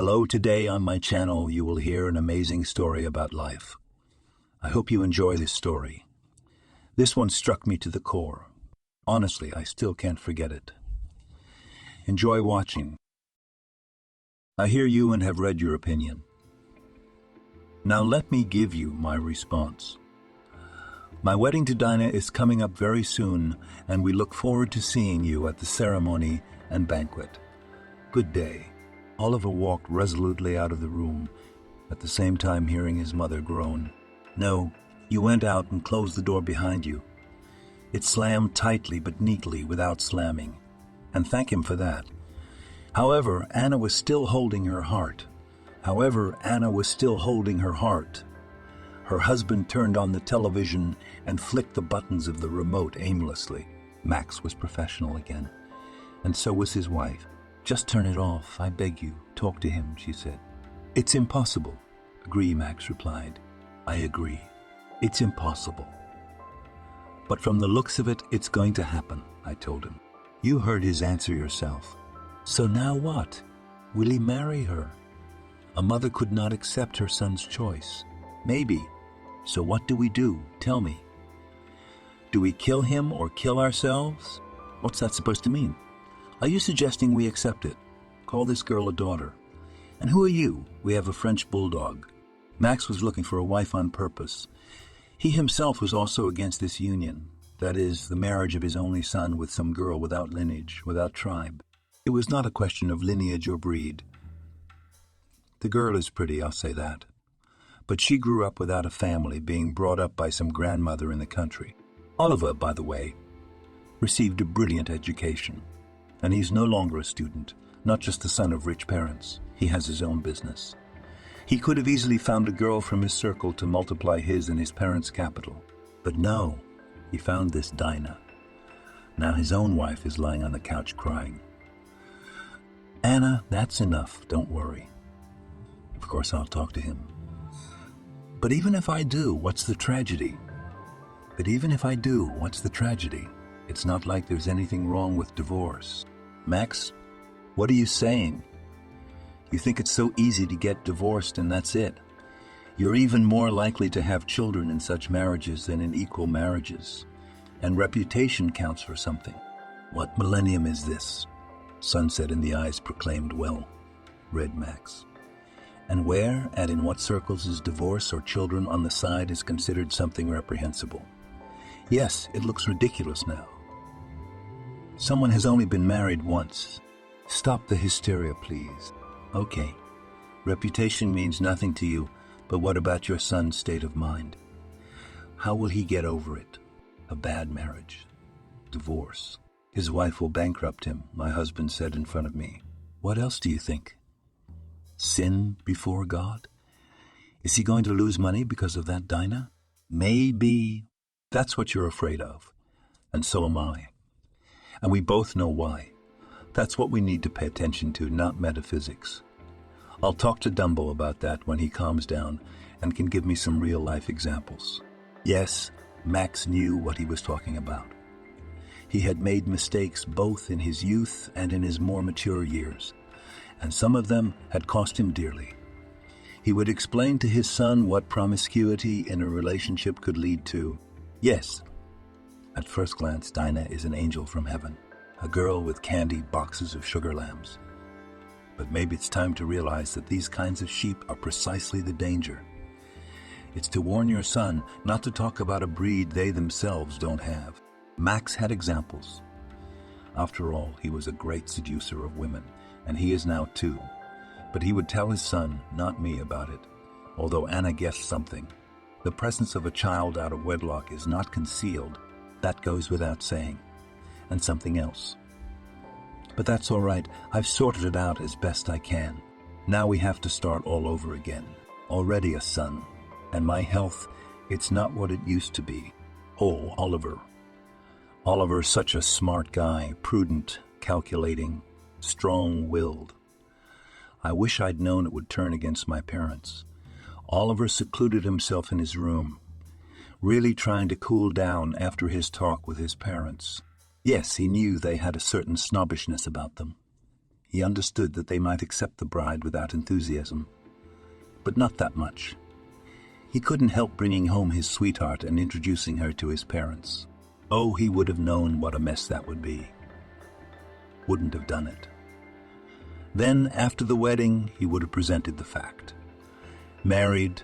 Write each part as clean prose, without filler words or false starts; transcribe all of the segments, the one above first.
Hello, today on my channel you will hear an amazing story about life. I hope you enjoy this story. This one struck me to the core. Honestly, I still can't forget it. Enjoy watching. I hear you and have read your opinion. Now let me give you my response. My wedding to Dinah is coming up very soon, and we look forward to seeing you at the ceremony and banquet. Good day. Oliver walked resolutely out of the room, at the same time hearing his mother groan. No, you went out and closed the door behind you. It slammed tightly but neatly without slamming, and thank him for that. However, Anna was still holding her heart. Her husband turned on the television and flicked the buttons of the remote aimlessly. Max was professional again, and so was his wife. Just turn it off, I beg you. Talk to him, she said. It's impossible. Agree, Max replied. I agree. It's impossible. But from the looks of it, it's going to happen, I told him. You heard his answer yourself. So now what? Will he marry her? A mother could not accept her son's choice. Maybe. So what do we do? Tell me. Do we kill him or kill ourselves? What's that supposed to mean? Are you suggesting we accept it? Call this girl a daughter. And who are you? We have a French bulldog. Max was looking for a wife on purpose. He himself was also against this union, that is, the marriage of his only son with some girl without lineage, without tribe. It was not a question of lineage or breed. The girl is pretty, I'll say that. But she grew up without a family, being brought up by some grandmother in the country. Oliver, by the way, received a brilliant education. And he's no longer a student, not just the son of rich parents. He has his own business. He could have easily found a girl from his circle to multiply his and his parents' capital. But no, he found this Dinah. Now his own wife is lying on the couch crying. Anna, that's enough, don't worry. Of course I'll talk to him. But even if I do, what's the tragedy? It's not like there's anything wrong with divorce. Max, what are you saying? You think it's so easy to get divorced and that's it? You're even more likely to have children in such marriages than in equal marriages. And reputation counts for something. What millennium is this? Sunset in the eyes proclaimed well, read Max. And where and in what circles is divorce or children on the side is considered something reprehensible? Yes, it looks ridiculous now. Someone has only been married once. Stop the hysteria, please. Okay, reputation means nothing to you, but what about your son's state of mind? How will he get over it? A bad marriage. Divorce. His wife will bankrupt him, my husband said in front of me. What else do you think? Sin before God? Is he going to lose money because of that Dinah? Maybe. That's what you're afraid of. And so am I. And we both know why. That's what we need to pay attention to, not metaphysics. I'll talk to Dumbo about that when he calms down and can give me some real-life examples. Yes, Max knew what he was talking about. He had made mistakes both in his youth and in his more mature years, and some of them had cost him dearly. He would explain to his son what promiscuity in a relationship could lead to. Yes, at first glance, Dinah is an angel from heaven, a girl with candy boxes of sugar lambs. But maybe it's time to realize that these kinds of sheep are precisely the danger. It's to warn your son not to talk about a breed they themselves don't have. Max had examples. After all, he was a great seducer of women, and he is now too. But he would tell his son, not me, about it, although Anna guessed something. The presence of a child out of wedlock is not concealed. That goes without saying. And something else. But that's all right. I've sorted it out as best I can. Now we have to start all over again. Already a son. And my health, it's not what it used to be. Oh, Oliver. Oliver's such a smart guy, prudent, calculating, strong-willed. I wish I'd known it would turn against my parents. Oliver secluded himself in his room, really trying to cool down after his talk with his parents. Yes, he knew they had a certain snobbishness about them. He understood that they might accept the bride without enthusiasm, but not that much. He couldn't help bringing home his sweetheart and introducing her to his parents. Oh, he would have known what a mess that would be. Wouldn't have done it. Then, after the wedding, he would have presented the fact. Married,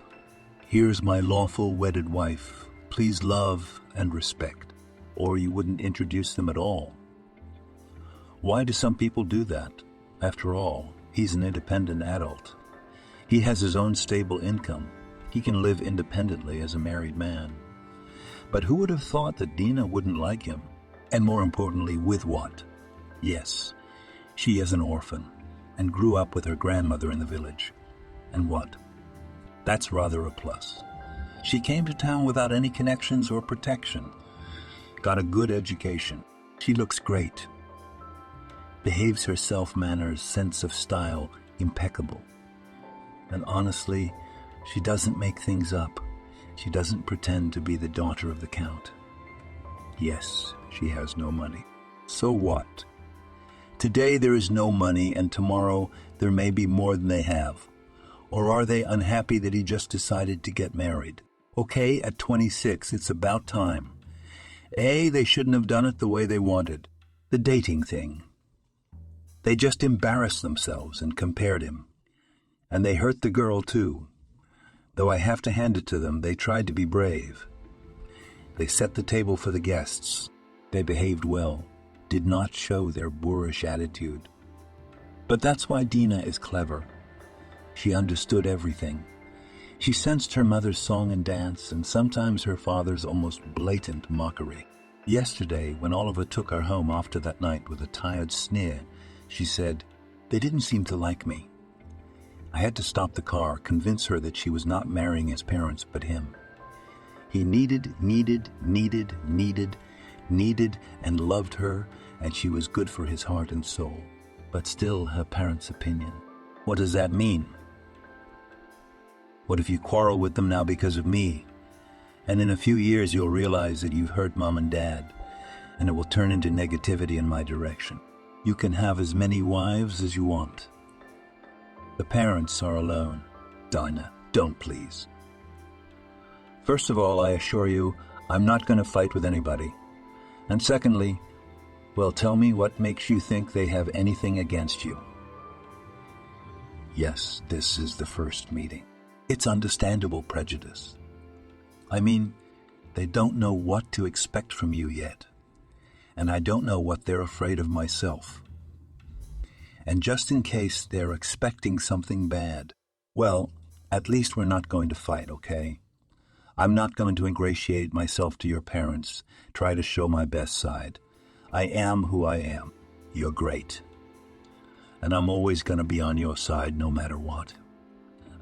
here's my lawful wedded wife. Please love and respect. Or you wouldn't introduce them at all. Why do some people do that? After all, he's an independent adult. He has his own stable income. He can live independently as a married man. But who would have thought that Dina wouldn't like him? And more importantly, with what? Yes, she is an orphan and grew up with her grandmother in the village. And what? That's rather a plus. She came to town without any connections or protection. Got a good education. She looks great. Behaves herself, manners, sense of style, impeccable. And honestly, she doesn't make things up. She doesn't pretend to be the daughter of the Count. Yes, she has no money. So what? Today there is no money, and tomorrow there may be more than they have. Or are they unhappy that he just decided to get married? Okay, at 26, it's about time. They shouldn't have done it the way they wanted. The dating thing. They just embarrassed themselves and compared him. And they hurt the girl too. Though I have to hand it to them, they tried to be brave. They set the table for the guests. They behaved well, did not show their boorish attitude. But that's why Dina is clever. She understood everything. She sensed her mother's song and dance, and sometimes her father's almost blatant mockery. Yesterday, when Oliver took her home after that night with a tired sneer, she said, "They didn't seem to like me." I had to stop the car, convince her that she was not marrying his parents, but him. He needed, and loved her, and she was good for his heart and soul. But still, her parents' opinion. What does that mean? What if you quarrel with them now because of me? And in a few years you'll realize that you've hurt Mom and Dad, and it will turn into negativity in my direction. You can have as many wives as you want. The parents are alone. Dinah, don't please. First of all, I assure you, I'm not going to fight with anybody. And secondly, well, tell me what makes you think they have anything against you. Yes, this is the first meeting. It's understandable prejudice. I mean, they don't know what to expect from you yet. And I don't know what they're afraid of myself. And just in case they're expecting something bad, well, at least we're not going to fight, okay? I'm not going to ingratiate myself to your parents, try to show my best side. I am who I am. You're great. And I'm always going to be on your side no matter what.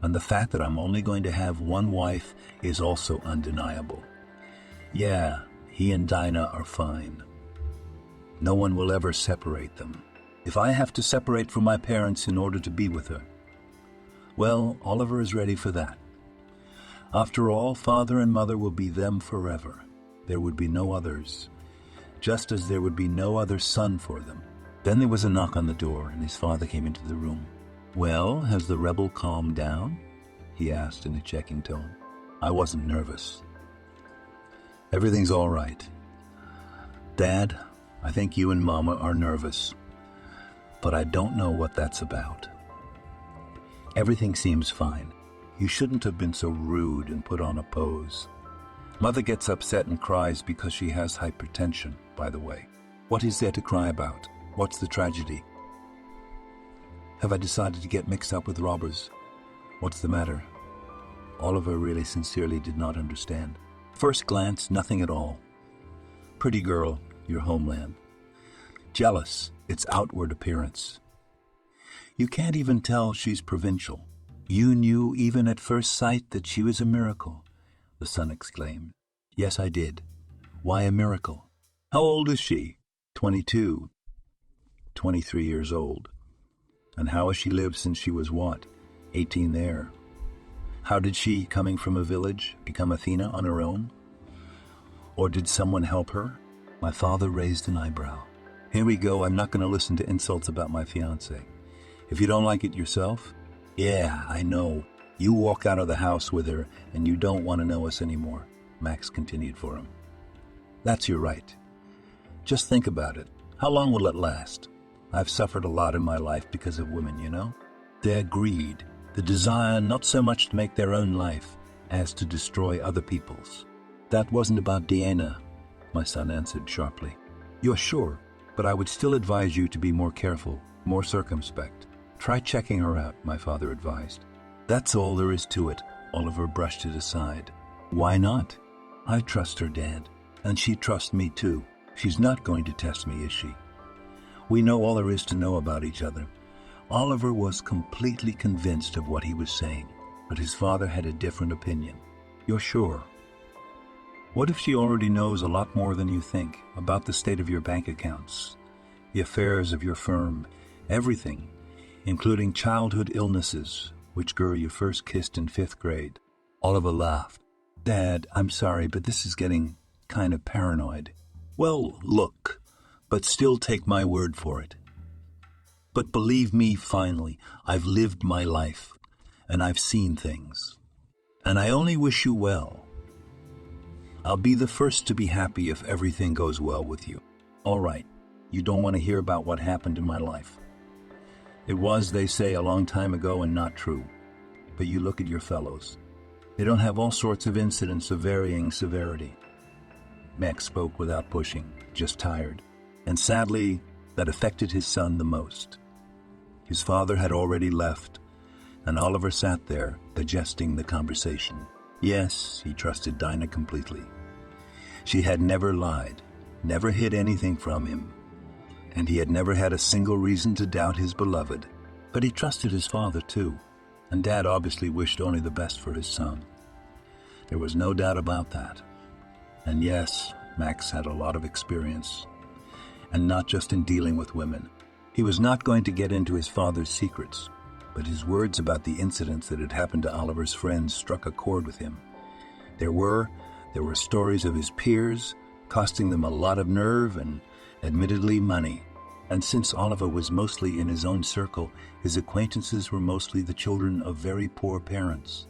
And the fact that I'm only going to have one wife is also undeniable. Yeah, he and Dinah are fine. No one will ever separate them. If I have to separate from my parents in order to be with her, well, Oliver is ready for that. After all, father and mother will be them forever. There would be no others, just as there would be no other son for them. Then there was a knock on the door, and his father came into the room. "Well, has the rebel calmed down?" he asked in a checking tone. I wasn't nervous. "Everything's all right. Dad, I think you and Mama are nervous. But I don't know what that's about. Everything seems fine. You shouldn't have been so rude and put on a pose. Mother gets upset and cries because she has hypertension, by the way. What is there to cry about? What's the tragedy? Have I decided to get mixed up with robbers? What's the matter?" Oliver really sincerely did not understand. First glance, nothing at all. Pretty girl, your homeland. Jealous, its outward appearance. You can't even tell she's provincial. You knew even at first sight that she was a miracle, the son exclaimed. Yes, I did. Why a miracle? How old is she? 22. 23 years old. And how has she lived since she was what? 18 there. How did she, coming from a village, become Athena on her own? Or did someone help her? My father raised an eyebrow. Here we go, I'm not going to listen to insults about my fiancé. If you don't like it yourself? Yeah, I know. You walk out of the house with her and you don't want to know us anymore, Max continued for him. That's your right. Just think about it. How long will it last? I've suffered a lot in my life because of women, you know? Their greed, the desire not so much to make their own life as to destroy other people's. That wasn't about Deanna, my son answered sharply. You're sure, but I would still advise you to be more careful, more circumspect. Try checking her out, my father advised. That's all there is to it, Oliver brushed it aside. Why not? I trust her, Dad, and she trusts me too. She's not going to test me, is she? We know all there is to know about each other. Oliver was completely convinced of what he was saying, but his father had a different opinion. You're sure? What if she already knows a lot more than you think about the state of your bank accounts, the affairs of your firm, everything, including childhood illnesses, which girl you first kissed in 5th grade? Oliver laughed. Dad, I'm sorry, but this is getting kind of paranoid. Well, look, but still take my word for it. But believe me, finally, I've lived my life, and I've seen things. And I only wish you well. I'll be the first to be happy if everything goes well with you. All right, you don't want to hear about what happened in my life. It was, they say, a long time ago and not true. But you look at your fellows. They don't have all sorts of incidents of varying severity. Max spoke without pushing, just tired. And sadly, that affected his son the most. His father had already left, and Oliver sat there, digesting the conversation. Yes, he trusted Dinah completely. She had never lied, never hid anything from him, and he had never had a single reason to doubt his beloved. But he trusted his father too, and Dad obviously wished only the best for his son. There was no doubt about that. And yes, Max had a lot of experience, and not just in dealing with women. He was not going to get into his father's secrets, but his words about the incidents that had happened to Oliver's friends struck a chord with him. There were stories of his peers, costing them a lot of nerve and, admittedly, money. And since Oliver was mostly in his own circle, his acquaintances were mostly the children of very poor parents.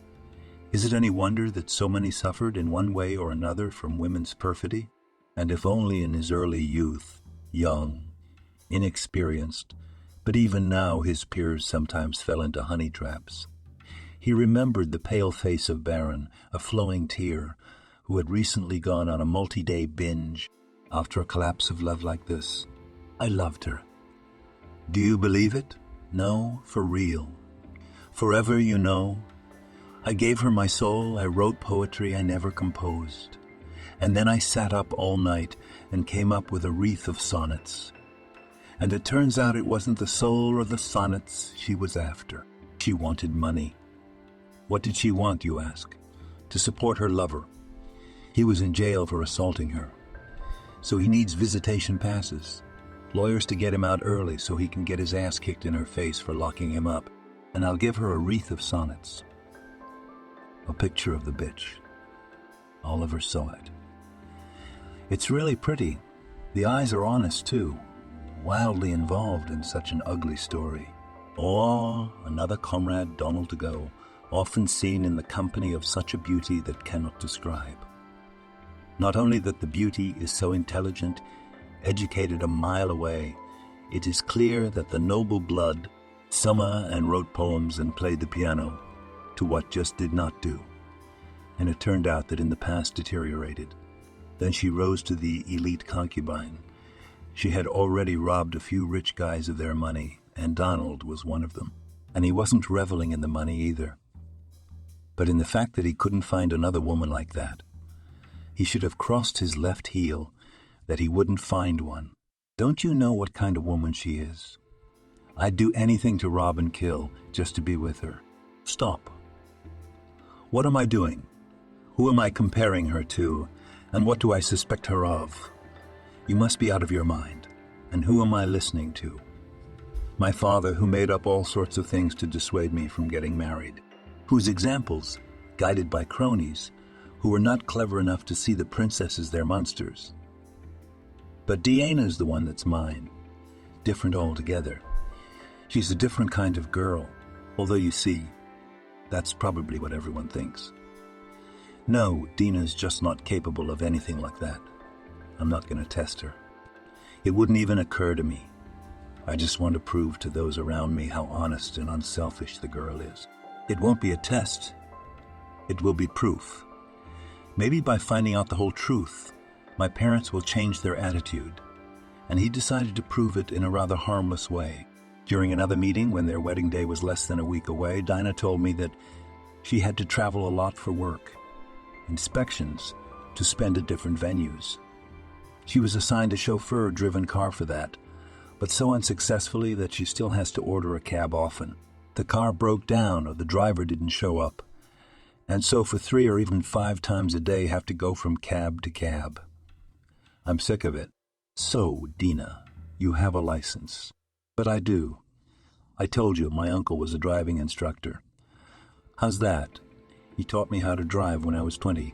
Is it any wonder that so many suffered in one way or another from women's perfidy? And if only in his early youth, young, inexperienced, but even now his peers sometimes fell into honey traps. He remembered the pale face of Baron, a flowing tear, who had recently gone on a multi-day binge after a collapse of love like this. I loved her. Do you believe it? No, for real. Forever, you know. I gave her my soul, I wrote poetry I never composed. And then I sat up all night and came up with a wreath of sonnets. And it turns out it wasn't the soul or the sonnets she was after. She wanted money. What did she want, you ask? To support her lover. He was in jail for assaulting her. So he needs visitation passes. Lawyers to get him out early so he can get his ass kicked in her face for locking him up. And I'll give her a wreath of sonnets. A picture of the bitch. Oliver saw it. It's really pretty. The eyes are honest, too. Wildly involved in such an ugly story. Oh, another comrade, Donald to go, often seen in the company of such a beauty that cannot describe. Not only that the beauty is so intelligent, educated a mile away, it is clear that the noble blood, summer and wrote poems and played the piano, to what just did not do. And it turned out that in the past deteriorated. Then she rose to the elite concubine. She had already robbed a few rich guys of their money, and Donald was one of them. And he wasn't reveling in the money either, but in the fact that he couldn't find another woman like that. He should have crossed his left heel that he wouldn't find one. Don't you know what kind of woman she is? I'd do anything to rob and kill just to be with her. Stop. What am I doing? Who am I comparing her to? And what do I suspect her of? You must be out of your mind. And who am I listening to? My father, who made up all sorts of things to dissuade me from getting married. Whose examples, guided by cronies, who were not clever enough to see the princesses their monsters. But Deanna's the one that's mine. Different altogether. She's a different kind of girl, although you see, that's probably what everyone thinks. No, Dina's just not capable of anything like that. I'm not going to test her. It wouldn't even occur to me. I just want to prove to those around me how honest and unselfish the girl is. It won't be a test. It will be proof. Maybe by finding out the whole truth, my parents will change their attitude. And he decided to prove it in a rather harmless way. During another meeting, when their wedding day was less than a week away, Dinah told me that she had to travel a lot for work, inspections, to spend at different venues. She was assigned a chauffeur-driven car for that, but so unsuccessfully that she still has to order a cab often. The car broke down or the driver didn't show up, and so for 3 or even 5 times a day have to go from cab to cab. I'm sick of it. So, Dina, you have a license. But I do. I told you my uncle was a driving instructor. How's that? He taught me how to drive when I was 20,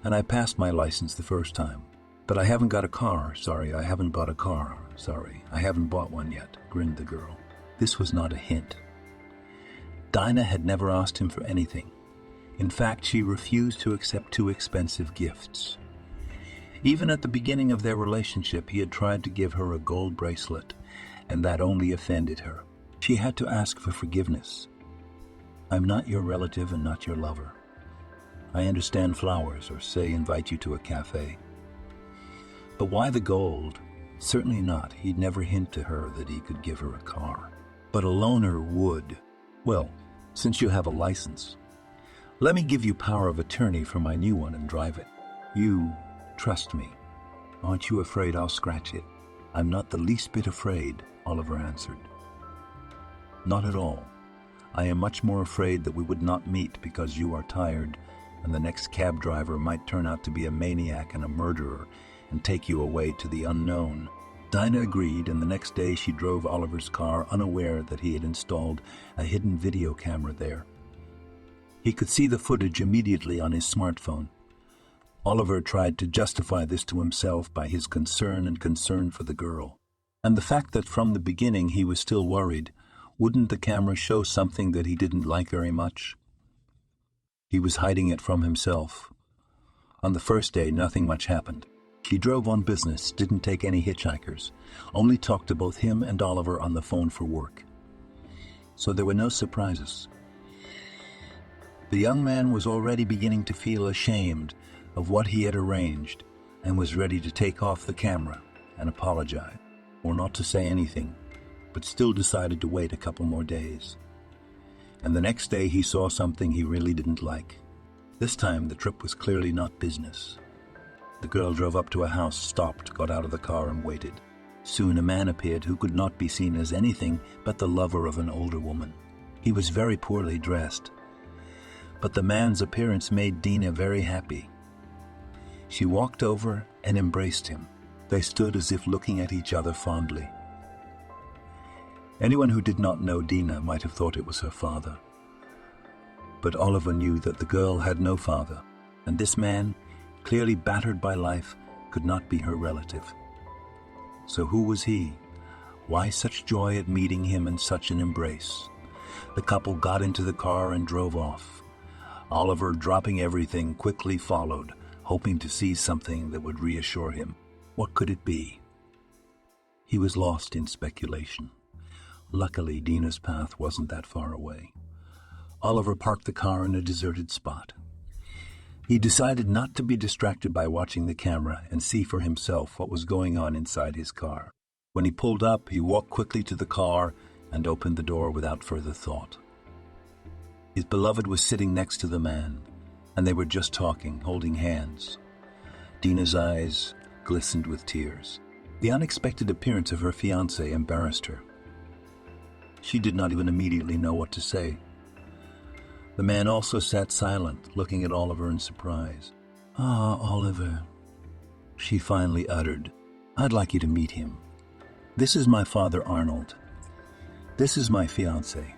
and I passed my license the first time. But I haven't got a car. Sorry, I haven't bought a car. Sorry, I haven't bought one yet, grinned the girl. This was not a hint. Dinah had never asked him for anything. In fact, she refused to accept too expensive gifts. Even at the beginning of their relationship, he had tried to give her a gold bracelet, and that only offended her. She had to ask for forgiveness. I'm not your relative and not your lover. I understand flowers, or say invite you to a cafe. But why the gold? Certainly not. He'd never hint to her that he could give her a car. But a loaner would. Well, since you have a license, let me give you power of attorney for my new one and drive it. You trust me. Aren't you afraid I'll scratch it? I'm not the least bit afraid, Oliver answered. Not at all. I am much more afraid that we would not meet because you are tired and the next cab driver might turn out to be a maniac and a murderer and take you away to the unknown. Dinah agreed, and the next day she drove Oliver's car, unaware that he had installed a hidden video camera there. He could see the footage immediately on his smartphone. Oliver tried to justify this to himself by his concern for the girl. And the fact that from the beginning he was still worried, wouldn't the camera show something that he didn't like very much? He was hiding it from himself. On the first day, nothing much happened. He drove on business, didn't take any hitchhikers, only talked to both him and Oliver on the phone for work. So there were no surprises. The young man was already beginning to feel ashamed of what he had arranged and was ready to take off the camera and apologize, or not to say anything, but still decided to wait a couple more days. And the next day he saw something he really didn't like. This time the trip was clearly not business. The girl drove up to a house, stopped, got out of the car and waited. Soon a man appeared who could not be seen as anything but the lover of an older woman. He was very poorly dressed, but the man's appearance made Dina very happy. She walked over and embraced him. They stood as if looking at each other fondly. Anyone who did not know Dina might have thought it was her father. But Oliver knew that the girl had no father, and this man, clearly battered by life, could not be her relative. So who was he? Why such joy at meeting him and such an embrace? The couple got into the car and drove off. Oliver, dropping everything, quickly followed, hoping to see something that would reassure him. What could it be? He was lost in speculation. Luckily, Dina's path wasn't that far away. Oliver parked the car in a deserted spot. He decided not to be distracted by watching the camera and see for himself what was going on inside his car. When he pulled up, he walked quickly to the car and opened the door without further thought. His beloved was sitting next to the man, and they were just talking, holding hands. Dina's eyes glistened with tears. The unexpected appearance of her fiancé embarrassed her. She did not even immediately know what to say. The man also sat silent, looking at Oliver in surprise. "Ah, Oliver," she finally uttered. "I'd like you to meet him. This is my father, Arnold. This is my fiancé.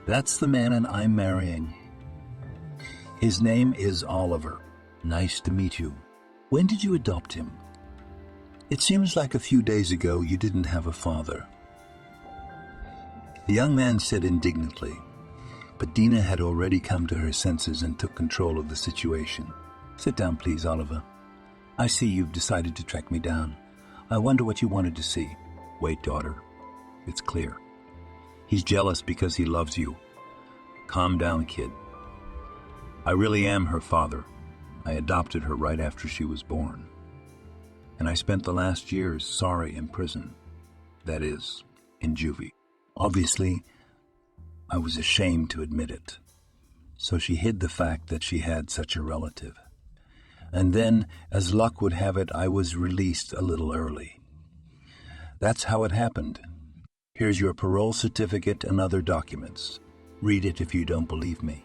That's the man and I'm marrying. His name is Oliver. Nice to meet you. When did you adopt him?" It seems like a few days ago you didn't have a father. The young man said indignantly, but Dina had already come to her senses and took control of the situation. Sit down, please, Oliver. I see you've decided to track me down. I wonder what you wanted to see. Wait, daughter. It's clear. He's jealous because he loves you. Calm down, kid. I really am her father. I adopted her right after she was born. And I spent the last years, sorry, in prison. That is, in juvie. Obviously, I was ashamed to admit it. So she hid the fact that she had such a relative. And then, as luck would have it, I was released a little early. That's how it happened. Here's your parole certificate and other documents. Read it if you don't believe me.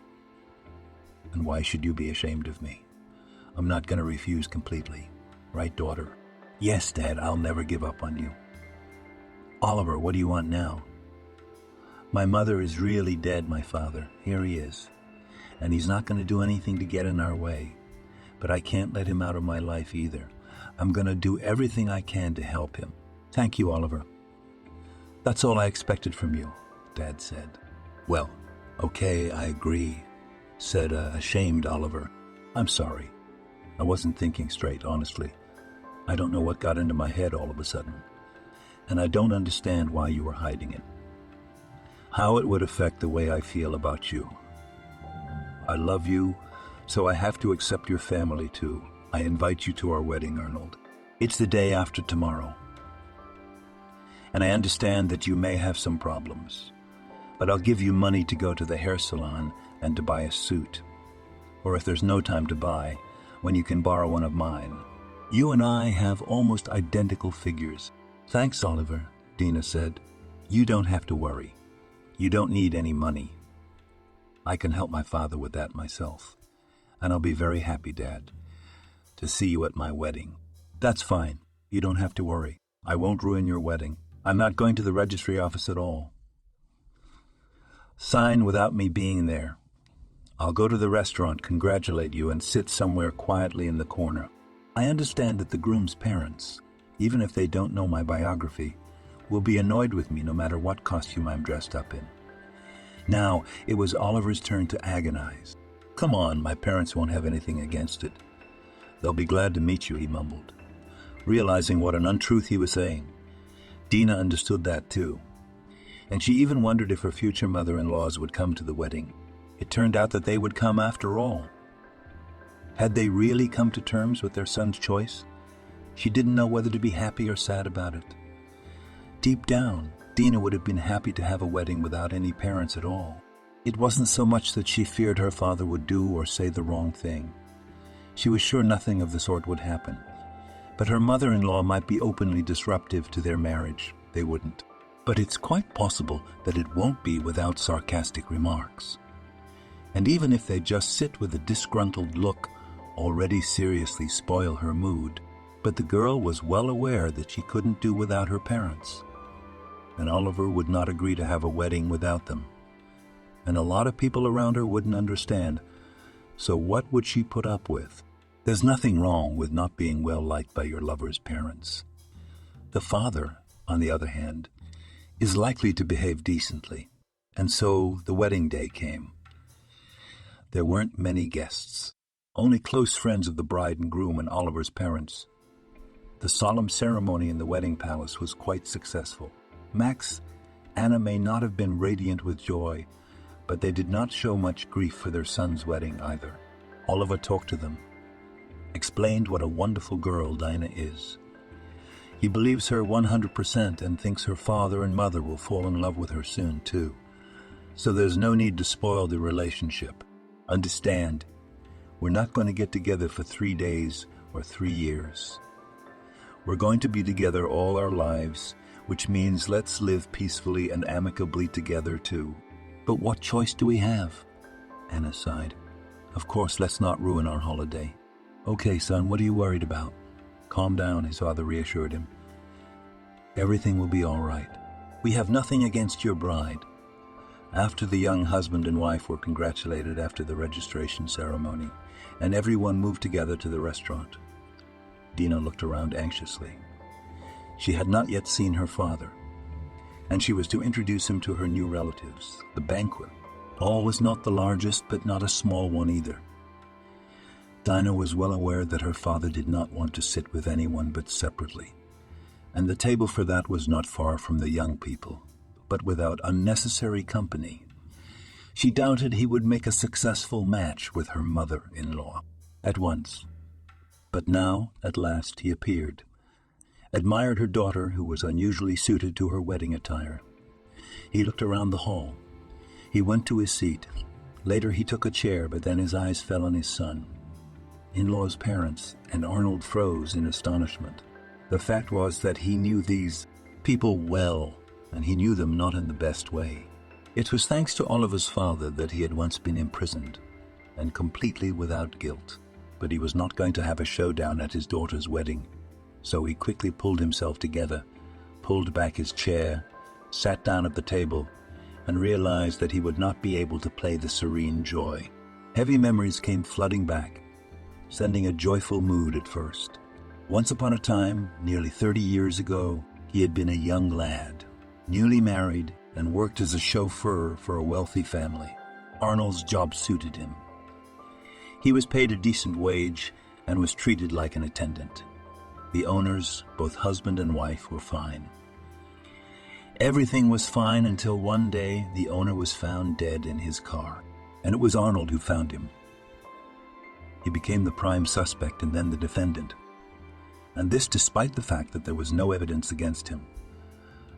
And why should you be ashamed of me? I'm not going to refuse completely. Right, daughter? Yes, Dad, I'll never give up on you. Oliver, what do you want now? My mother is really dead, my father. Here he is. And he's not going to do anything to get in our way. But I can't let him out of my life either. I'm going to do everything I can to help him. Thank you, Oliver. That's all I expected from you, Dad said. Well, okay, I agree, said ashamed Oliver. I'm sorry. I wasn't thinking straight, honestly. I don't know what got into my head all of a sudden. And I don't understand why you were hiding it. How it would affect the way I feel about you. I love you, so I have to accept your family too. I invite you to our wedding, Arnold. It's the day after tomorrow. And I understand that you may have some problems, but I'll give you money to go to the hair salon and to buy a suit. Or if there's no time to buy, when you can borrow one of mine. You and I have almost identical figures. Thanks, Oliver, Dina said. You don't have to worry. You don't need any money. I can help my father with that myself. And I'll be very happy, Dad, to see you at my wedding. That's fine. You don't have to worry. I won't ruin your wedding. I'm not going to the registry office at all. Sign without me being there. I'll go to the restaurant, congratulate you, and sit somewhere quietly in the corner. I understand that the groom's parents, even if they don't know my biography, will be annoyed with me no matter what costume I'm dressed up in. Now, it was Oliver's turn to agonize. Come on, my parents won't have anything against it. They'll be glad to meet you, he mumbled, realizing what an untruth he was saying. Dina understood that too, and she even wondered if her future mother-in-laws would come to the wedding. It turned out that they would come after all. Had they really come to terms with their son's choice? She didn't know whether to be happy or sad about it. Deep down, Dina would have been happy to have a wedding without any parents at all. It wasn't so much that she feared her father would do or say the wrong thing. She was sure nothing of the sort would happen. But her mother-in-law might be openly disruptive to their marriage. They wouldn't. But it's quite possible that it won't be without sarcastic remarks. And even if they just sit with a disgruntled look, already seriously spoil her mood. But the girl was well aware that she couldn't do without her parents. And Oliver would not agree to have a wedding without them. And a lot of people around her wouldn't understand. So what would she put up with? There's nothing wrong with not being well liked by your lover's parents. The father, on the other hand, is likely to behave decently. And so the wedding day came. There weren't many guests, only close friends of the bride and groom and Oliver's parents. The solemn ceremony in the wedding palace was quite successful. Max, Anna may not have been radiant with joy, but they did not show much grief for their son's wedding either. Oliver talked to them, explained what a wonderful girl Dinah is. He believes her 100% and thinks her father and mother will fall in love with her soon, too. So there's no need to spoil the relationship. Understand, we're not going to get together for 3 days or 3 years. We're going to be together all our lives, which means let's live peacefully and amicably together, too. But what choice do we have? Anna sighed. Of course, let's not ruin our holiday. Okay, son, what are you worried about? Calm down, his father reassured him. Everything will be all right. We have nothing against your bride. After the young husband and wife were congratulated after the registration ceremony, and everyone moved together to the restaurant, Dina looked around anxiously. She had not yet seen her father, and she was to introduce him to her new relatives. The banquet. All was not the largest, but not a small one either. Dinah was well aware that her father did not want to sit with anyone but separately, and the table for that was not far from the young people, but without unnecessary company. She doubted he would make a successful match with her mother-in-law at once. But now, at last, he appeared, admired her daughter, who was unusually suited to her wedding attire. He looked around the hall. He went to his seat. Later he took a chair, but then his eyes fell on his son, in-law's parents, and Arnold froze in astonishment. The fact was that he knew these people well, and he knew them not in the best way. It was thanks to Oliver's father that he had once been imprisoned, and completely without guilt. But he was not going to have a showdown at his daughter's wedding. So he quickly pulled himself together, pulled back his chair, sat down at the table, and realized that he would not be able to play the serene joy. Heavy memories came flooding back, sending a joyful mood at first. Once upon a time, nearly 30 years ago, he had been a young lad, newly married, and worked as a chauffeur for a wealthy family. Arnold's job suited him. He was paid a decent wage and was treated like an attendant. The owners, both husband and wife, were fine. Everything was fine until one day the owner was found dead in his car, and it was Arnold who found him. He became the prime suspect and then the defendant, and this despite the fact that there was no evidence against him.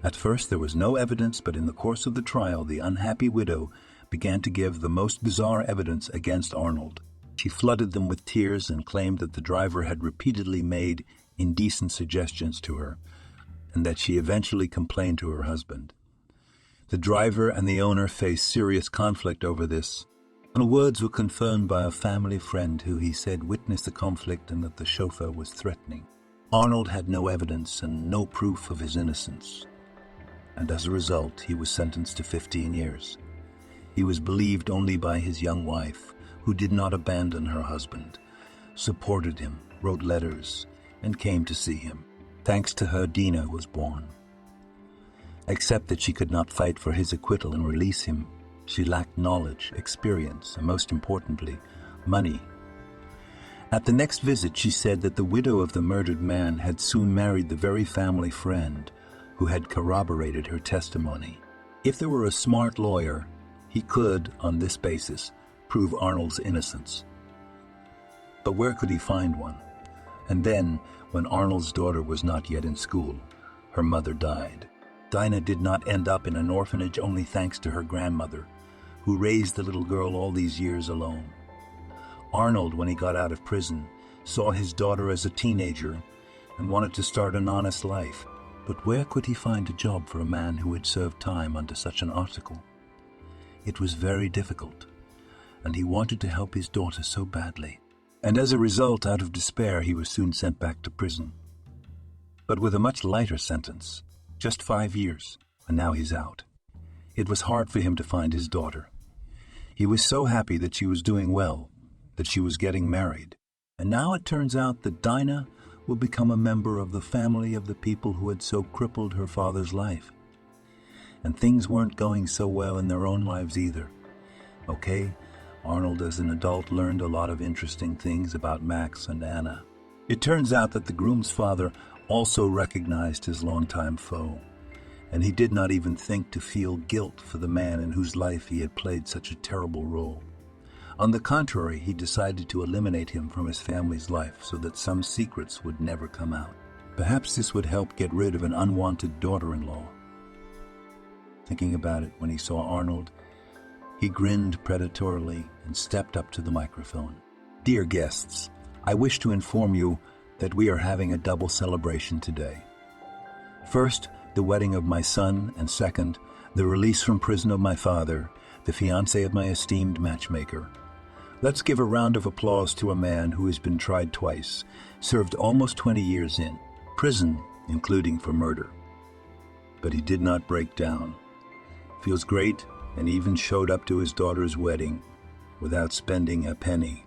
At first there was no evidence, but in the course of the trial the unhappy widow began to give the most bizarre evidence against Arnold. She flooded them with tears and claimed that the driver had repeatedly made indecent suggestions to her, and that she eventually complained to her husband. The driver and the owner faced serious conflict over this, and words were confirmed by a family friend who he said witnessed the conflict and that the chauffeur was threatening. Arnold had no evidence and no proof of his innocence, and as a result he was sentenced to 15 years. He was believed only by his young wife, who did not abandon her husband, supported him, wrote letters, and came to see him. Thanks to her, Dinah was born. Except that she could not fight for his acquittal and release him, she lacked knowledge, experience, and most importantly, money. At the next visit, she said that the widow of the murdered man had soon married the very family friend who had corroborated her testimony. If there were a smart lawyer, he could, on this basis, prove Arnold's innocence. But where could he find one? And then, when Arnold's daughter was not yet in school, her mother died. Dinah did not end up in an orphanage only thanks to her grandmother, who raised the little girl all these years alone. Arnold, when he got out of prison, saw his daughter as a teenager and wanted to start an honest life. But where could he find a job for a man who had served time under such an article? It was very difficult, and he wanted to help his daughter so badly. And as a result, out of despair, he was soon sent back to prison. But with a much lighter sentence, just 5 years, and now he's out. It was hard for him to find his daughter. He was so happy that she was doing well, that she was getting married. And now it turns out that Dinah will become a member of the family of the people who had so crippled her father's life. And things weren't going so well in their own lives either. Okay, Arnold as an adult learned a lot of interesting things about Max and Anna. It turns out that the groom's father also recognized his longtime foe, and he did not even think to feel guilt for the man in whose life he had played such a terrible role. On the contrary, he decided to eliminate him from his family's life so that some secrets would never come out. Perhaps this would help get rid of an unwanted daughter-in-law. Thinking about it, when he saw Arnold, he grinned predatorily and stepped up to the microphone. Dear guests, I wish to inform you that we are having a double celebration today. First, the wedding of my son, and second, the release from prison of my father, the fiancé of my esteemed matchmaker. Let's give a round of applause to a man who has been tried twice, served almost 20 years in prison, including for murder. But he did not break down. Feels great, and even showed up to his daughter's wedding without spending a penny.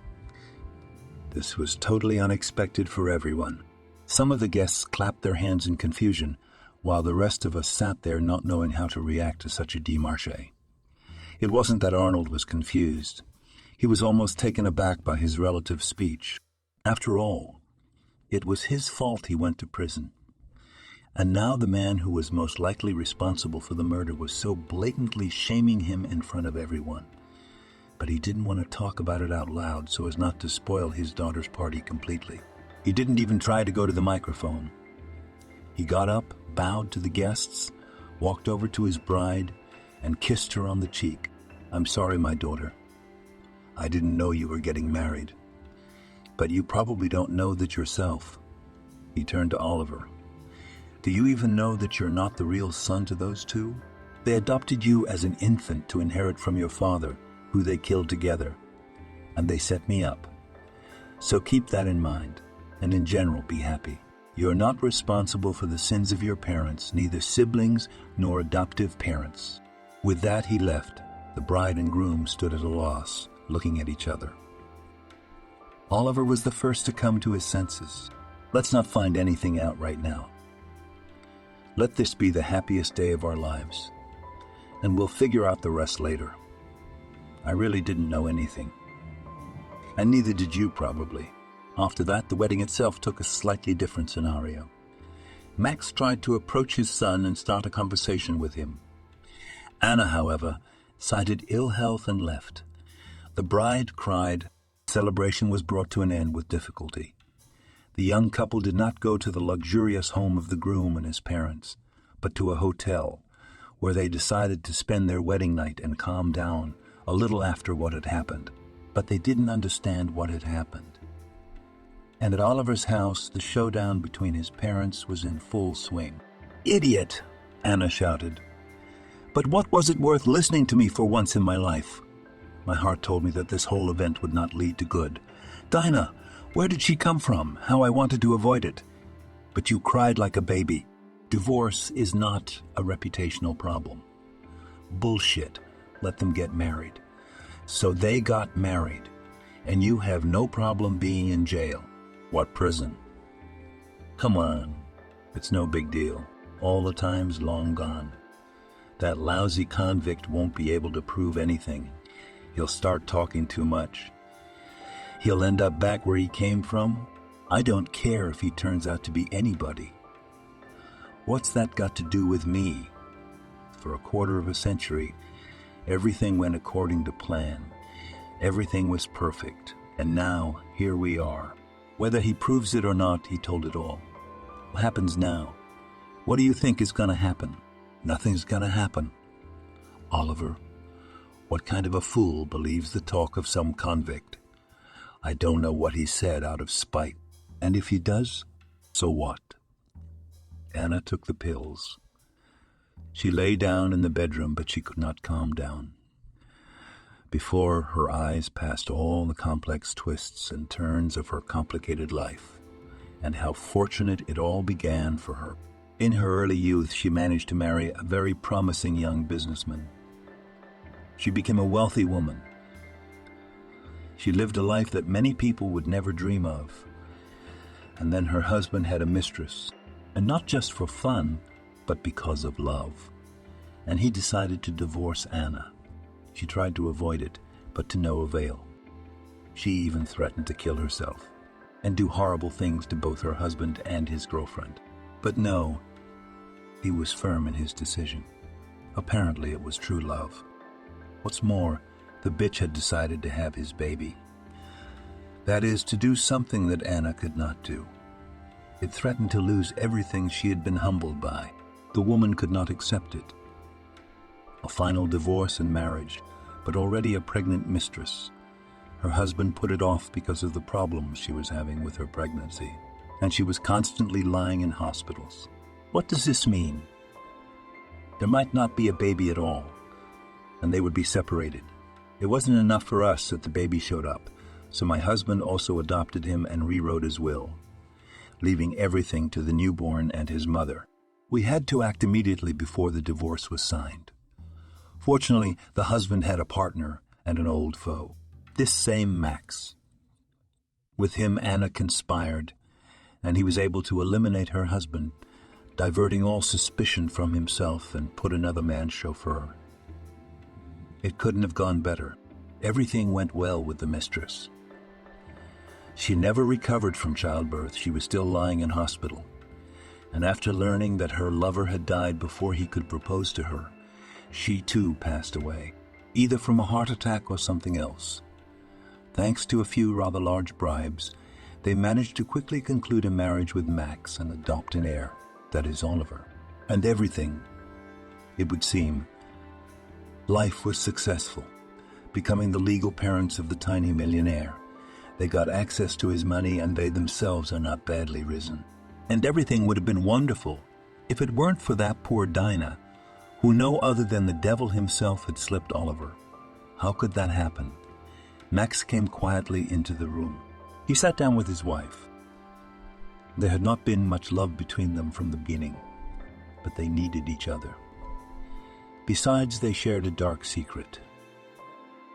This was totally unexpected for everyone. Some of the guests clapped their hands in confusion, while the rest of us sat there not knowing how to react to such a démarche. It wasn't that Arnold was confused. He was almost taken aback by his relative's speech. After all, it was his fault he went to prison. And now the man who was most likely responsible for the murder was so blatantly shaming him in front of everyone. But he didn't want to talk about it out loud so as not to spoil his daughter's party completely. He didn't even try to go to the microphone. He got up, bowed to the guests, walked over to his bride, and kissed her on the cheek. "I'm sorry, my daughter. I didn't know you were getting married. But you probably don't know that yourself." He turned to Oliver. "Do you even know that you're not the real son to those two? They adopted you as an infant to inherit from your father, who they killed together. And they set me up. So keep that in mind, and in general be happy. You're not responsible for the sins of your parents, neither siblings nor adoptive parents." With that he left. The bride and groom stood at a loss, looking at each other. Oliver was the first to come to his senses. "Let's not find anything out right now. Let this be the happiest day of our lives, and we'll figure out the rest later. I really didn't know anything. And neither did you, probably." After that, the wedding itself took a slightly different scenario. Max tried to approach his son and start a conversation with him. Anna, however, cited ill health and left. The bride cried. Celebration was brought to an end with difficulty. The young couple did not go to the luxurious home of the groom and his parents, but to a hotel, where they decided to spend their wedding night and calm down a little after what had happened. But they didn't understand what had happened. And at Oliver's house, the showdown between his parents was in full swing. "Idiot!" Anna shouted. "But what was it worth listening to me for once in my life? My heart told me that this whole event would not lead to good. Dinah, where did she come from? How I wanted to avoid it. But you cried like a baby. Divorce is not a reputational problem. Bullshit. Let them get married." So they got married, and you have no problem being in jail. What prison? Come on, it's no big deal. All the time's long gone. That lousy convict won't be able to prove anything. He'll start talking too much. He'll end up back where he came from. I don't care if he turns out to be anybody. What's that got to do with me? For a quarter of a century, everything went according to plan. Everything was perfect. And now, here we are. Whether he proves it or not, he told it all. What happens now? What do you think is going to happen? Nothing's going to happen. Oliver, what kind of a fool believes the talk of some convict? I don't know what he said out of spite. And if he does, so what? Anna took the pills. She lay down in the bedroom, but she could not calm down. Before her eyes passed all the complex twists and turns of her complicated life, and how fortunate it all began for her. In her early youth, she managed to marry a very promising young businessman. She became a wealthy woman. She lived a life that many people would never dream of. And then her husband had a mistress, and not just for fun, but because of love. And he decided to divorce Anna. She tried to avoid it, but to no avail. She even threatened to kill herself and do horrible things to both her husband and his girlfriend. But no, he was firm in his decision. Apparently it was true love. What's more, the bitch had decided to have his baby. That is, to do something that Anna could not do. It threatened to lose everything she had been humbled by. The woman could not accept it. A final divorce and marriage, but already a pregnant mistress. Her husband put it off because of the problems she was having with her pregnancy, and she was constantly lying in hospitals. What does this mean? There might not be a baby at all, and they would be separated. It wasn't enough for us that the baby showed up, so my husband also adopted him and rewrote his will, leaving everything to the newborn and his mother. We had to act immediately before the divorce was signed. Fortunately, the husband had a partner and an old foe, this same Max. With him, Anna conspired, and he was able to eliminate her husband, diverting all suspicion from himself and put another man's chauffeur. It couldn't have gone better. Everything went well with the mistress. She never recovered from childbirth. She was still lying in hospital. And after learning that her lover had died before he could propose to her, she too passed away, either from a heart attack or something else. Thanks to a few rather large bribes, they managed to quickly conclude a marriage with Max and adopt an heir, that is Oliver. And everything, it would seem, life was successful, becoming the legal parents of the tiny millionaire. They got access to his money and they themselves are not badly risen. And everything would have been wonderful if it weren't for that poor Dinah, who no other than the devil himself had slipped Oliver. How could that happen? Max came quietly into the room. He sat down with his wife. There had not been much love between them from the beginning, but they needed each other. Besides, they shared a dark secret.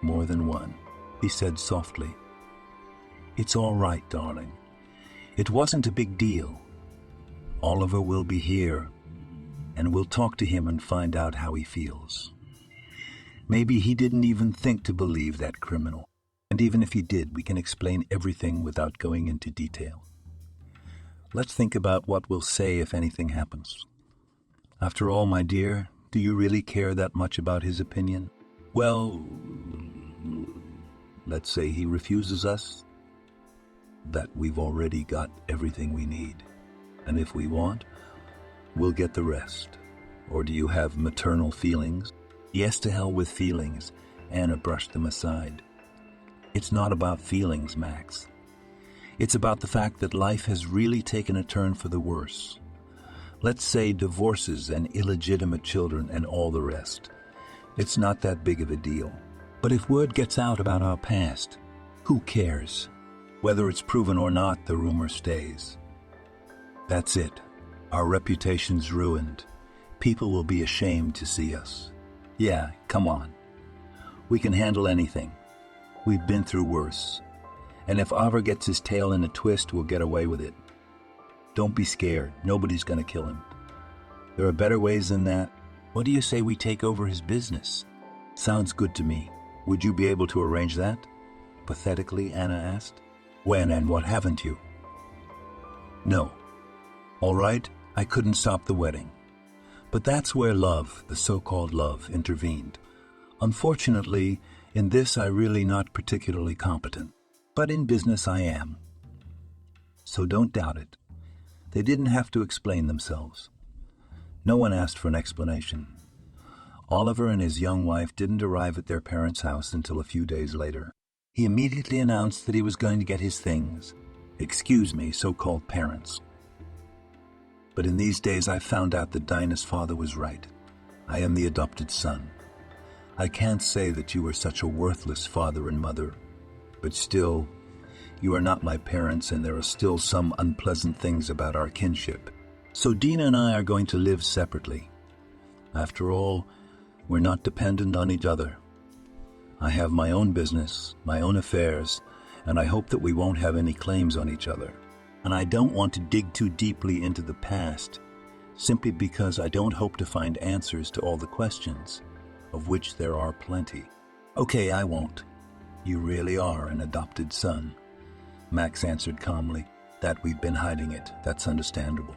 More than one. He said softly, "It's all right, darling. It wasn't a big deal. Oliver will be here, and we'll talk to him and find out how he feels. Maybe he didn't even think to believe that criminal. And even if he did, we can explain everything without going into detail. Let's think about what we'll say if anything happens. After all, my dear, do you really care that much about his opinion? Well, let's say he refuses us, that we've already got everything we need. And if we want, we'll get the rest. Or do you have maternal feelings?" "Yes, to hell with feelings." Anna brushed them aside. "It's not about feelings, Max. It's about the fact that life has really taken a turn for the worse. Let's say divorces and illegitimate children and all the rest. It's not that big of a deal. But if word gets out about our past, who cares? Whether it's proven or not, the rumor stays. That's it. Our reputation's ruined. People will be ashamed to see us. Yeah, come on. We can handle anything. We've been through worse. And if Oliver gets his tail in a twist, we'll get away with it. Don't be scared. Nobody's going to kill him. There are better ways than that. What do you say we take over his business?" "Sounds good to me. Would you be able to arrange that?" Pathetically, Anna asked. "When and what haven't you?" "No. All right, I couldn't stop the wedding. But that's where love, the so-called love, intervened. Unfortunately, in this I'm really not particularly competent. But in business I am. So don't doubt it. They didn't have to explain themselves. No one asked for an explanation. Oliver and his young wife didn't arrive at their parents' house until a few days later. He immediately announced that he was going to get his things. Excuse me, so-called parents. But in these days I found out that Dinah's father was right. I am the adopted son. I can't say that you were such a worthless father and mother, but still, you are not my parents and there are still some unpleasant things about our kinship. So Dina and I are going to live separately. After all, we're not dependent on each other. I have my own business, my own affairs, and I hope that we won't have any claims on each other. And I don't want to dig too deeply into the past, simply because I don't hope to find answers to all the questions, of which there are plenty. Okay, I won't. You really are an adopted son, Max answered calmly. That we've been hiding it, that's understandable.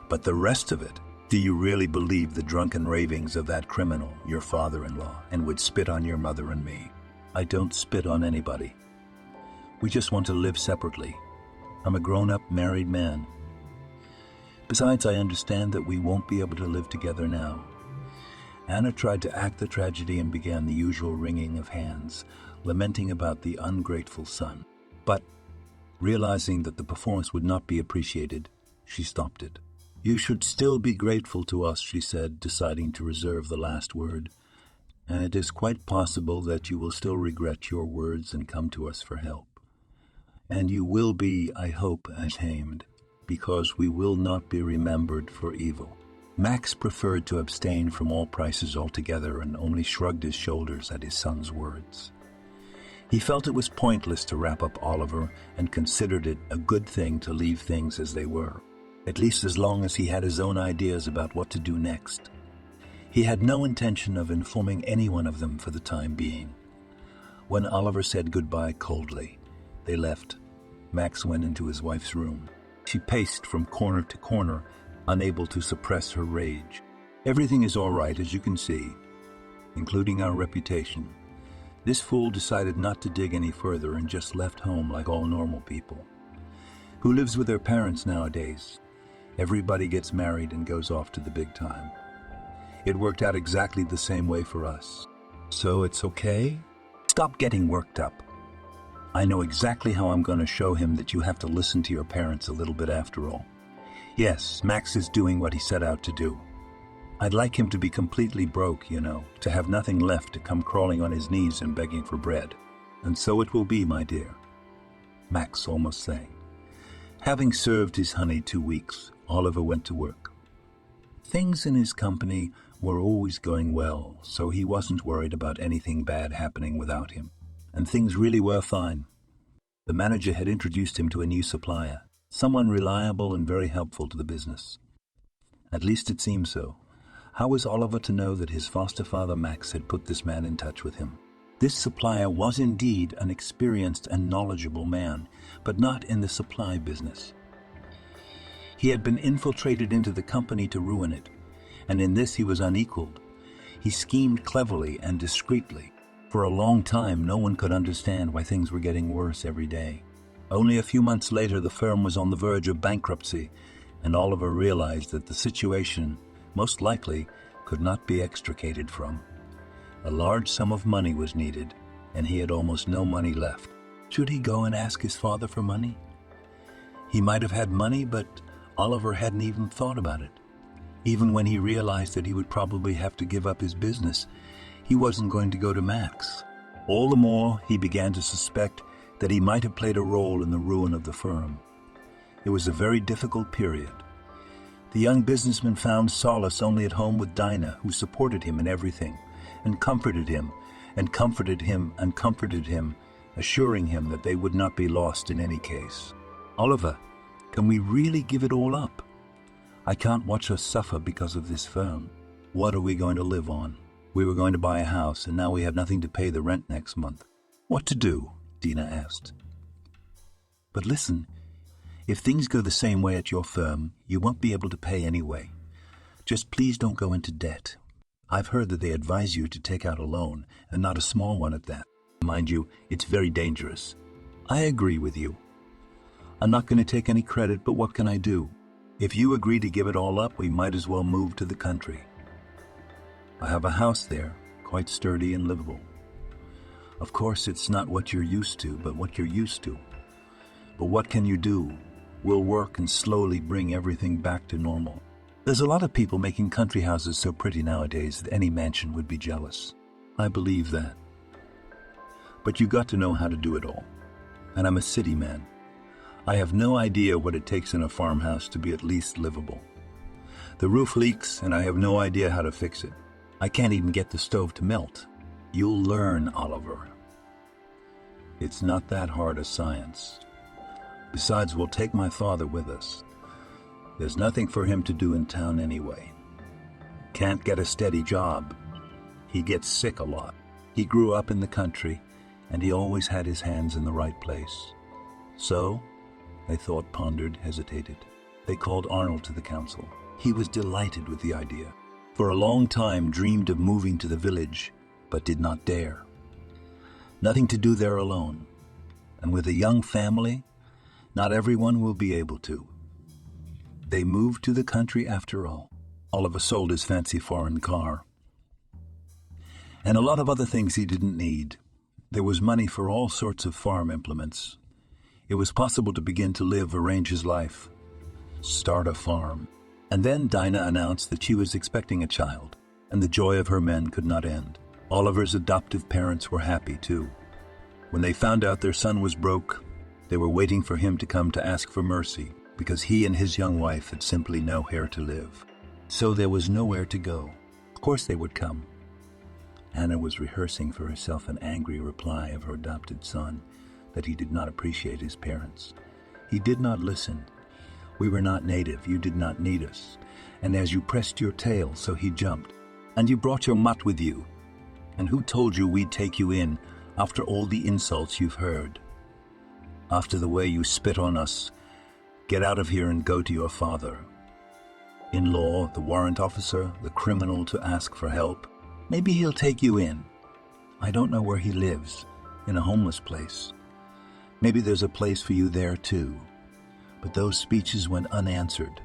But the rest of it, do you really believe the drunken ravings of that criminal, your father-in-law, and would spit on your mother and me? I don't spit on anybody. We just want to live separately. I'm a grown-up married man. Besides, I understand that we won't be able to live together now. Anna tried to act the tragedy and began the usual wringing of hands, lamenting about the ungrateful son. But, realizing that the performance would not be appreciated, she stopped it. You should still be grateful to us, she said, deciding to reserve the last word. And it is quite possible that you will still regret your words and come to us for help. And you will be, I hope, ashamed, because we will not be remembered for evil. Max preferred to abstain from all prices altogether and only shrugged his shoulders at his son's words. He felt it was pointless to wrap up Oliver and considered it a good thing to leave things as they were, at least as long as he had his own ideas about what to do next. He had no intention of informing any one of them for the time being. When Oliver said goodbye coldly, they left. Max went into his wife's room. She paced from corner to corner, unable to suppress her rage. "Everything is all right, as you can see, including our reputation. This fool decided not to dig any further and just left home like all normal people. Who lives with their parents nowadays? Everybody gets married and goes off to the big time. It worked out exactly the same way for us. So it's okay? Stop getting worked up. I know exactly how I'm going to show him that you have to listen to your parents a little bit after all. Yes, Max is doing what he set out to do. I'd like him to be completely broke, to have nothing left to come crawling on his knees and begging for bread. And so it will be, my dear," Max almost sang. Having served his honey 2 weeks, Oliver went to work. Things in his company were always going well, so he wasn't worried about anything bad happening without him. And things really were fine. The manager had introduced him to a new supplier, someone reliable and very helpful to the business. At least it seemed so. How was Oliver to know that his foster father Max had put this man in touch with him? This supplier was indeed an experienced and knowledgeable man, but not in the supply business. He had been infiltrated into the company to ruin it, and in this he was unequaled. He schemed cleverly and discreetly. For a long time, no one could understand why things were getting worse every day. Only a few months later, the firm was on the verge of bankruptcy, and Oliver realized that the situation, most likely, could not be extricated from. A large sum of money was needed, and he had almost no money left. Should he go and ask his father for money? He might have had money, but Oliver hadn't even thought about it. Even when he realized that he would probably have to give up his business, he wasn't going to go to Max. All the more, he began to suspect that he might have played a role in the ruin of the firm. It was a very difficult period. The young businessman found solace only at home with Dinah, who supported him in everything, and comforted him, and comforted him, and comforted him, assuring him that they would not be lost in any case. "Oliver, can we really give it all up? I can't watch us suffer because of this firm. What are we going to live on? We were going to buy a house, and now we have nothing to pay the rent next month. What to do?" Dina asked. "But listen, if things go the same way at your firm, you won't be able to pay anyway. Just please don't go into debt. I've heard that they advise you to take out a loan, and not a small one at that. Mind you, it's very dangerous." "I agree with you. I'm not going to take any credit, but what can I do? If you agree to give it all up, we might as well move to the country. I have a house there, quite sturdy and livable. Of course, it's not what you're used to, but what you're used to. But what can you do? We'll work and slowly bring everything back to normal. There's a lot of people making country houses so pretty nowadays that any mansion would be jealous. I believe that. But you got to know how to do it all. And I'm a city man. I have no idea what it takes in a farmhouse to be at least livable. The roof leaks, and I have no idea how to fix it. I can't even get the stove to melt. You'll learn, Oliver. It's not that hard a science. Besides, we'll take my father with us. There's nothing for him to do in town anyway. Can't get a steady job. He gets sick a lot. He grew up in the country, and he always had his hands in the right place. So, they thought, pondered, hesitated. They called Arnold to the council. He was delighted with the idea. For a long time dreamed of moving to the village, but did not dare. Nothing to do there alone. And with a young family, not everyone will be able to. They moved to the country after all. Oliver sold his fancy foreign car. And a lot of other things he didn't need. There was money for all sorts of farm implements. It was possible to begin to arrange his life, start a farm. And then Dinah announced that she was expecting a child, and the joy of her men could not end. Oliver's adoptive parents were happy too. When they found out their son was broke, they were waiting for him to come to ask for mercy, because he and his young wife had simply nowhere to live. So there was nowhere to go. Of course they would come. Anna was rehearsing for herself an angry reply of her adopted son that he did not appreciate his parents. He did not listen. We were not native, you did not need us. And as you pressed your tail, so he jumped. And you brought your mutt with you. And who told you we'd take you in after all the insults you've heard? After the way you spit on us, get out of here and go to your father. In law, the warrant officer, the criminal to ask for help. Maybe he'll take you in. I don't know where he lives, in a homeless place. Maybe there's a place for you there too. But those speeches went unanswered.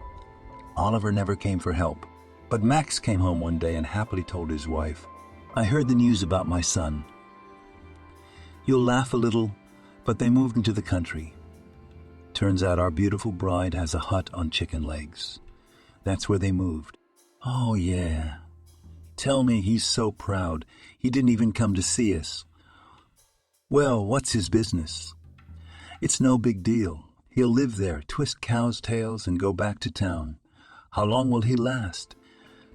Oliver never came for help. But Max came home one day and happily told his wife, I heard the news about my son. You'll laugh a little, but they moved into the country. Turns out our beautiful bride has a hut on chicken legs. That's where they moved. Oh, yeah. Tell me he's so proud. He didn't even come to see us. Well, what's his business? It's no big deal. He'll live there, twist cows' tails, and go back to town. How long will he last?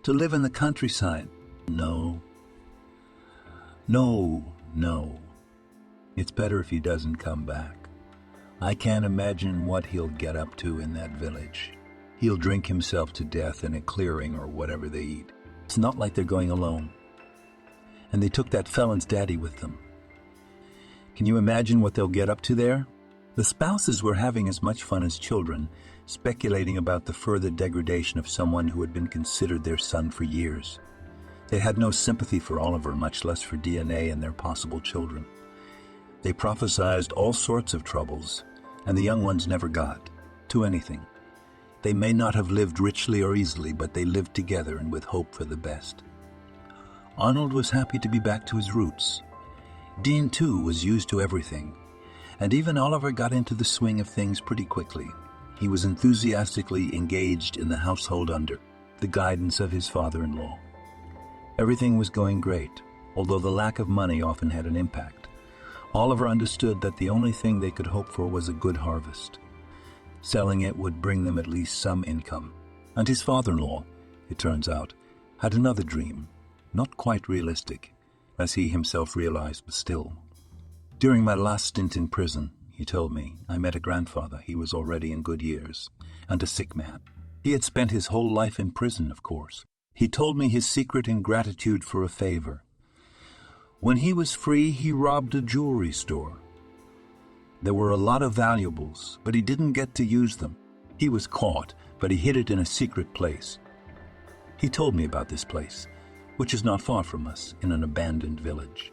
To live in the countryside? No. No. It's better if he doesn't come back. I can't imagine what he'll get up to in that village. He'll drink himself to death in a clearing or whatever they eat. It's not like they're going alone. And they took that felon's daddy with them. Can you imagine what they'll get up to there? The spouses were having as much fun as children, speculating about the further degradation of someone who had been considered their son for years. They had no sympathy for Oliver, much less for DNA and their possible children. They prophesized all sorts of troubles, and the young ones never got to anything. They may not have lived richly or easily, but they lived together and with hope for the best. Arnold was happy to be back to his roots. Dean, too, was used to everything. And even Oliver got into the swing of things pretty quickly. He was enthusiastically engaged in the household under the guidance of his father-in-law. Everything was going great, although the lack of money often had an impact. Oliver understood that the only thing they could hope for was a good harvest. Selling it would bring them at least some income. And his father-in-law, it turns out, had another dream, not quite realistic, as he himself realized, but still. During my last stint in prison, he told me, I met a grandfather. He was already in good years, and a sick man. He had spent his whole life in prison, of course. He told me his secret in gratitude for a favor. When he was free, he robbed a jewelry store. There were a lot of valuables, but he didn't get to use them. He was caught, but he hid it in a secret place. He told me about this place, which is not far from us, in an abandoned village.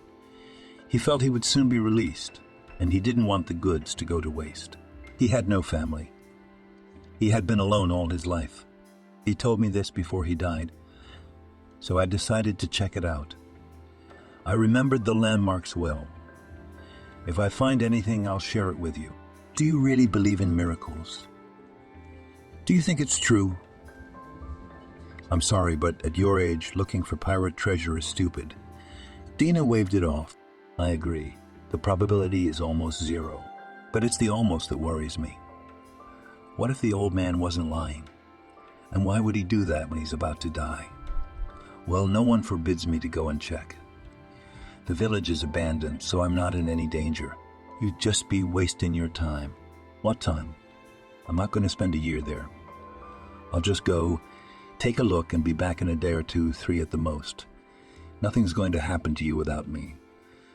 He felt he would soon be released, and he didn't want the goods to go to waste. He had no family. He had been alone all his life. He told me this before he died, so I decided to check it out. I remembered the landmarks well. If I find anything, I'll share it with you. Do you really believe in miracles? Do you think it's true? I'm sorry, but at your age, looking for pirate treasure is stupid. Dina waved it off. I agree. The probability is almost zero. But it's the almost that worries me. What if the old man wasn't lying? And why would he do that when he's about to die? Well, no one forbids me to go and check. The village is abandoned, so I'm not in any danger. You'd just be wasting your time. What time? I'm not going to spend a year there. I'll just go, take a look, and be back in a day or two, 3 at the most. Nothing's going to happen to you without me.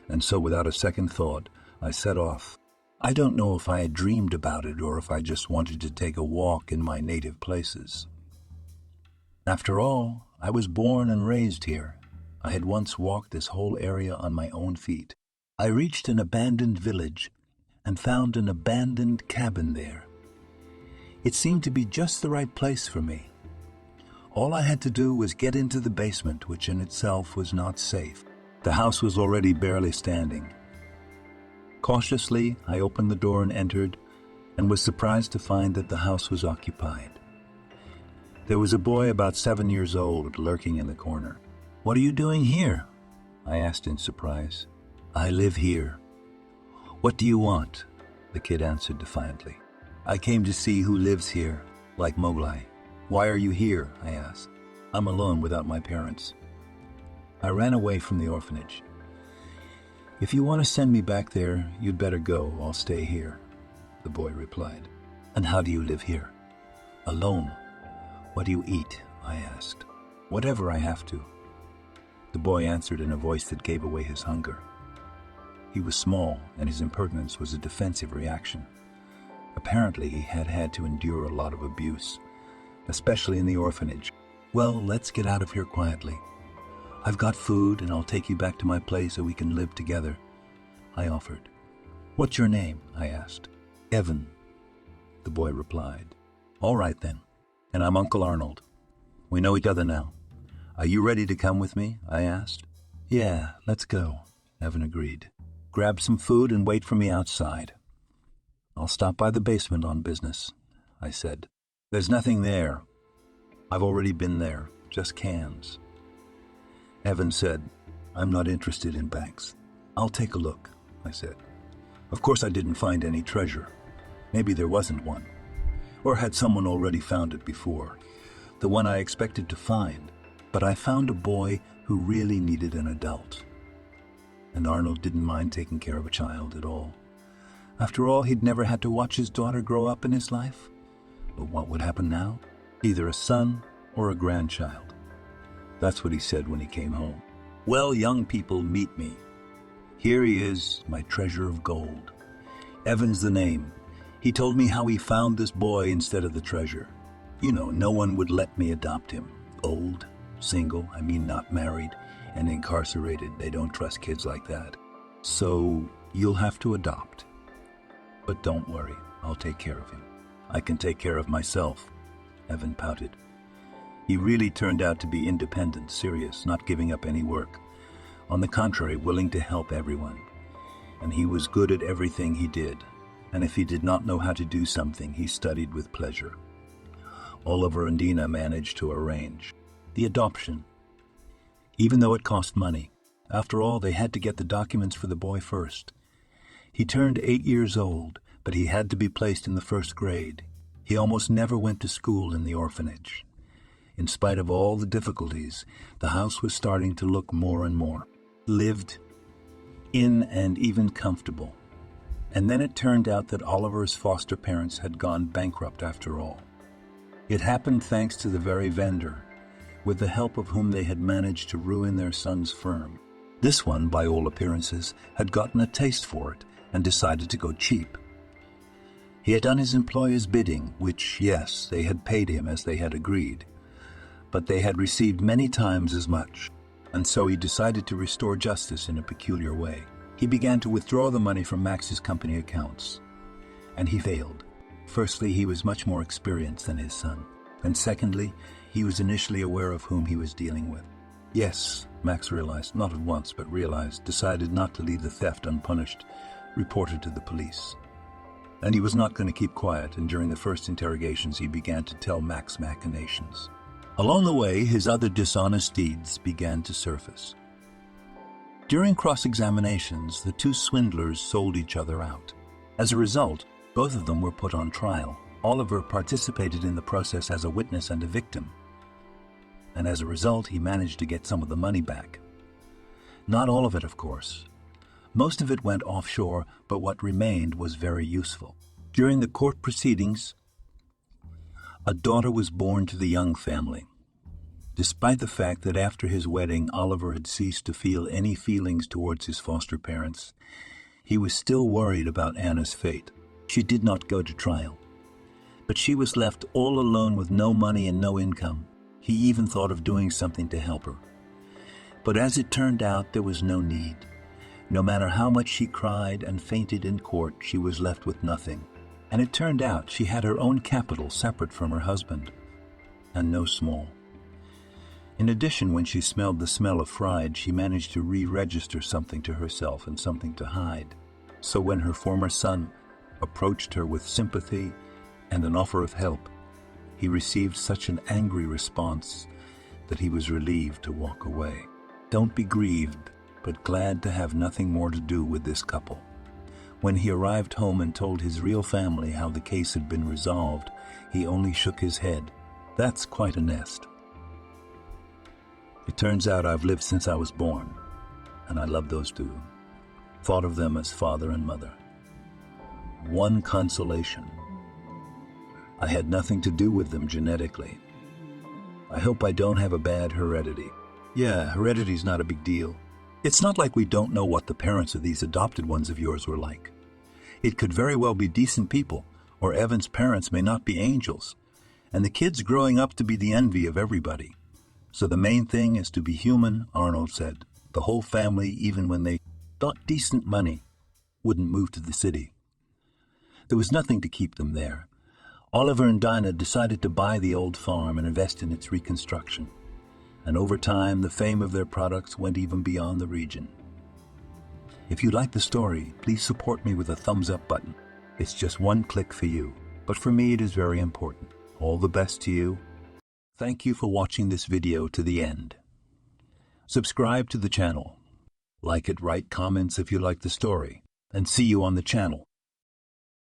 And so without a second thought, I set off. I don't know if I had dreamed about it or if I just wanted to take a walk in my native places. After all, I was born and raised here. I had once walked this whole area on my own feet. I reached an abandoned village and found an abandoned cabin there. It seemed to be just the right place for me. All I had to do was get into the basement, which in itself was not safe. The house was already barely standing. Cautiously, I opened the door and entered, and was surprised to find that the house was occupied. There was a boy about 7 years old lurking in the corner. "What are you doing here?" I asked in surprise. "I live here." "What do you want?" the kid answered defiantly. "I came to see who lives here, like Mowgli." "Why are you here?" I asked. "I'm alone without my parents." I ran away from the orphanage. If you want to send me back there, you'd better go. I'll stay here, the boy replied. And how do you live here? Alone. What do you eat? I asked. Whatever I have to. The boy answered in a voice that gave away his hunger. He was small, and his impertinence was a defensive reaction. Apparently, he had had to endure a lot of abuse, especially in the orphanage. Well, let's get out of here quietly. I've got food, and I'll take you back to my place so we can live together, I offered. What's your name? I asked. Evan, the boy replied. All right then, and I'm Uncle Arnold. We know each other now. Are you ready to come with me? I asked. Yeah, let's go, Evan agreed. Grab some food and wait for me outside. I'll stop by the basement on business, I said. There's nothing there. I've already been there, just cans. Evan said, I'm not interested in banks. I'll take a look, I said. Of course I didn't find any treasure. Maybe there wasn't one. Or had someone already found it before? The one I expected to find. But I found a boy who really needed an adult. And Arnold didn't mind taking care of a child at all. After all, he'd never had to watch his daughter grow up in his life. But what would happen now? Either a son or a grandchild. That's what he said when he came home. Well, young people, meet me. Here he is, my treasure of gold. Evan's the name. He told me how he found this boy instead of the treasure. You know, no one would let me adopt him. Old, single, I mean not married, and incarcerated. They don't trust kids like that. So you'll have to adopt. But don't worry, I'll take care of him. I can take care of myself, Evan pouted. He really turned out to be independent, serious, not giving up any work. On the contrary, willing to help everyone. And he was good at everything he did. And if he did not know how to do something, he studied with pleasure. Oliver and Dina managed to arrange the adoption, even though it cost money. After all, they had to get the documents for the boy first. He turned 8 years old, but he had to be placed in the first grade. He almost never went to school in the orphanage. In spite of all the difficulties, the house was starting to look more and more lived in and even comfortable. And then it turned out that Oliver's foster parents had gone bankrupt after all. It happened thanks to the very vendor, with the help of whom they had managed to ruin their son's firm. This one, by all appearances, had gotten a taste for it and decided to go cheap. He had done his employer's bidding, which, yes, they had paid him as they had agreed, but they had received many times as much, and so he decided to restore justice in a peculiar way. He began to withdraw the money from Max's company accounts, and he failed. Firstly, he was much more experienced than his son, and secondly, he was initially aware of whom he was dealing with. Yes, Max realized, not at once, but realized, decided not to leave the theft unpunished, reported to the police. And he was not going to keep quiet, and during the first interrogations he began to tell Max machinations. Along the way, his other dishonest deeds began to surface. During cross-examinations, the two swindlers sold each other out. As a result, both of them were put on trial. Oliver participated in the process as a witness and a victim, and as a result, he managed to get some of the money back. Not all of it, of course. Most of it went offshore, but what remained was very useful. During the court proceedings, a daughter was born to the Young family. Despite the fact that after his wedding, Oliver had ceased to feel any feelings towards his foster parents, he was still worried about Anna's fate. She did not go to trial, but she was left all alone with no money and no income. He even thought of doing something to help her. But as it turned out, there was no need. No matter how much she cried and fainted in court, she was left with nothing. And it turned out she had her own capital separate from her husband, and no small. In addition, when she smelled the smell of fried, she managed to re-register something to herself and something to hide. So when her former son approached her with sympathy and an offer of help, he received such an angry response that he was relieved to walk away. Don't be grieved, but glad to have nothing more to do with this couple. When he arrived home and told his real family how the case had been resolved, he only shook his head. That's quite a nest. It turns out I've lived since I was born, and I love those two. Thought of them as father and mother. One consolation: I had nothing to do with them genetically. I hope I don't have a bad heredity. Yeah, heredity's not a big deal. It's not like we don't know what the parents of these adopted ones of yours were like. It could very well be decent people, or Evan's parents may not be angels, and the kid's growing up to be the envy of everybody. So the main thing is to be human, Arnold said. The whole family, even when they got decent money, wouldn't move to the city. There was nothing to keep them there. Oliver and Dinah decided to buy the old farm and invest in its reconstruction. And over time, the fame of their products went even beyond the region. If you like the story, please support me with a thumbs up button. It's just one click for you, but for me it is very important. All the best to you. Thank you for watching this video to the end. Subscribe to the channel. Like it, write comments if you like the story, and see you on the channel.